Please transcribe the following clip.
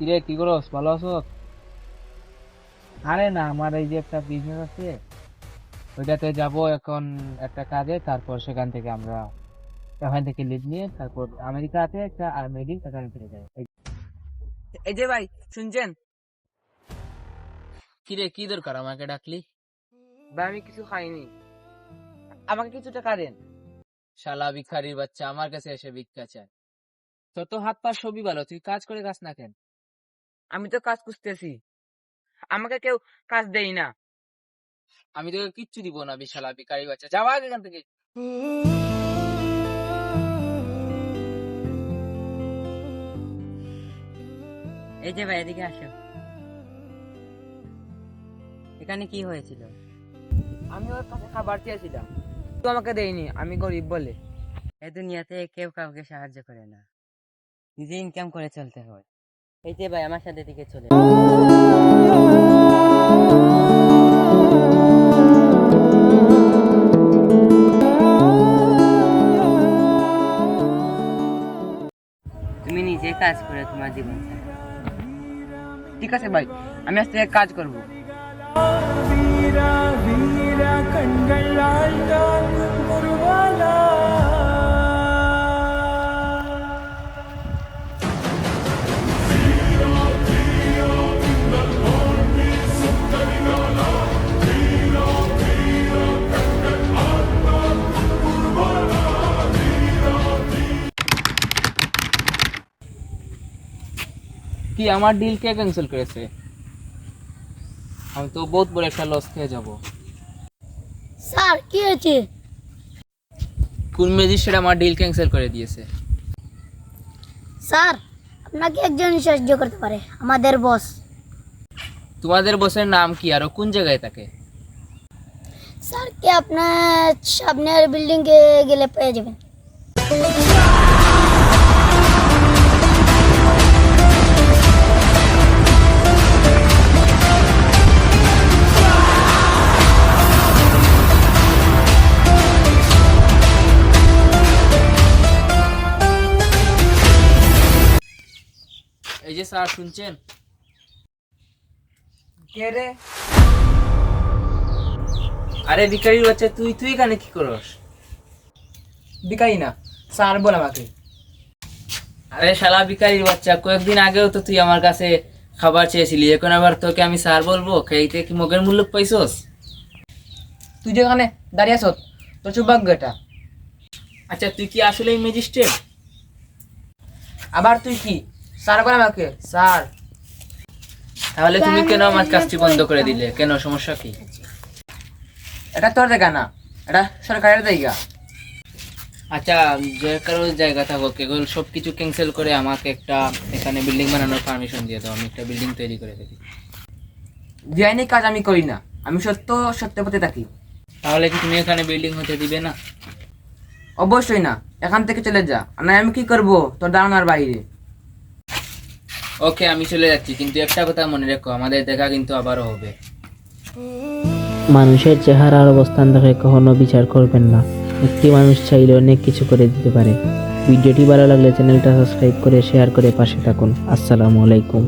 কিরে কি করস, ভালো আছো? আরে না, আমার এই যে একটা বিজনেস আছে, ওইটাতে যাব এখন একটা কাজে। তারপর সেখান থেকে আমরা ওখান থেকে লিভ নিয়ে তারপর আমেরিকাতে একটা আর্মি সেখানে ফিরে যাই। এই যে ভাই, শুনছেন? কিরে কি দরকার, আমাকে ডাকলি? ভাই আমি কিছু খাইনি, আমাকে কিছু টাকা দেন। শালা ভিখারির বাচ্চা, আমার কাছে এসে ভিক্ষা চায়? তোর তো হাত পা সবই ভালো, তুই কাজ করে খাস না কেন? আমি তো কাজ খুঁজতেছি, আমাকে কেউ কাজ দেই না। আমি তোকে কিচ্ছু দিব না, বিশালা ভিখারির বাচ্চা, যাওয়া আগে এখান থেকে। এই যে ভাই, এদিকে আসো। এখানে কি হয়েছিল? আমি ওর কাছে খাবার চেয়েছিলাম, তো আমাকে দেয়নি, আমি গরিব বলে। এই দুনিয়াতে কেউ কাউকে সাহায্য করে না, নিজে ইনকাম করে চলতে হয়। এই যে ভাই, আমার সাথে এদিকে চলে। তুমি নিজে কাজ করে তোমার জীবন চালাও। ঠিক আছে ভাই, আমি আজ থেকে কাজ করব। কি, আমার ডিল কে ক্যান্সেল করেছে? আমি তো বহুত বড় একটা লস খেয়ে যাব। স্যার কি হয়েছে? কোন ম্যাজিস্ট্রেট আমার ডিল ক্যান্সেল করে দিয়েছে? স্যার আপনাকে একজন সাহায্য করতে পারে, আমাদের বস। তোমাদের বসের নাম কি, আর ও কোন জায়গায় থাকে? স্যার কি আপনার সামনের বিল্ডিং এ গেলে পেয়ে যাবেন। এই যে স্যার, শুনছেন? কে রে? আরে ভিখারির বাচ্চা, তুই তুই এখানে কি করস? বিকাই না, স্যার বল আমাকে। আরে শালা ভিখারির বাচ্চা, কয়েকদিন আগেও তো তুই আমার কাছে খাবার চেয়েছিলি, এখন আবার তোকে আমি স্যার বলবো? খেইতে কি মগের মূল্য পাইছস? তুই যেখানে দাঁড়িয়ে আছ, তোর সৌভাগ্য এটা। আচ্ছা, তুই কি আসলেই ম্যাজিস্ট্রেট? আবার তুই কি স্যার বল আমাকে, স্যার। তাহলে তুমি কেন আমার কাজটি বন্ধ করে দিলে? কেন, সমস্যা কি? এটা তোর জায়গা না, এটা সরকারের জায়গা। আচ্ছা, যে কারো জায়গা থাকুক, এগুলো সবকিছু ক্যান্সেল করে আমাকে একটা এখানে বিল্ডিং বানানোর পারমিশন দিয়ে দাও, আমি একটা বিল্ডিং তৈরি করে দেবো। বেআইনি কাজ আমি করি না, আমি সত্য পথে থাকি। তাহলে কি তুমি এখানে বিল্ডিং হতে দিবে না? অবশ্যই না, এখান থেকে চলে যা, আর না আমি কি করব তোর ধারণার বাইরে। ওকে, আমি চলে যাচ্ছি, কিন্তু একটা কথা মনে রেখো, আমাদের দেখা কিন্তু আবারও হবে। মানুষের চেহারা আর অবস্থান দেখে কখনো বিচার করবেন না। একটি মানুষ চাইলে অনেক কিছু করে দিতে পারে। ভিডিওটি ভালো লাগলে চ্যানেলটা সাবস্ক্রাইব করে শেয়ার করে পাশে থাকুন। আসসালামু আলাইকুম।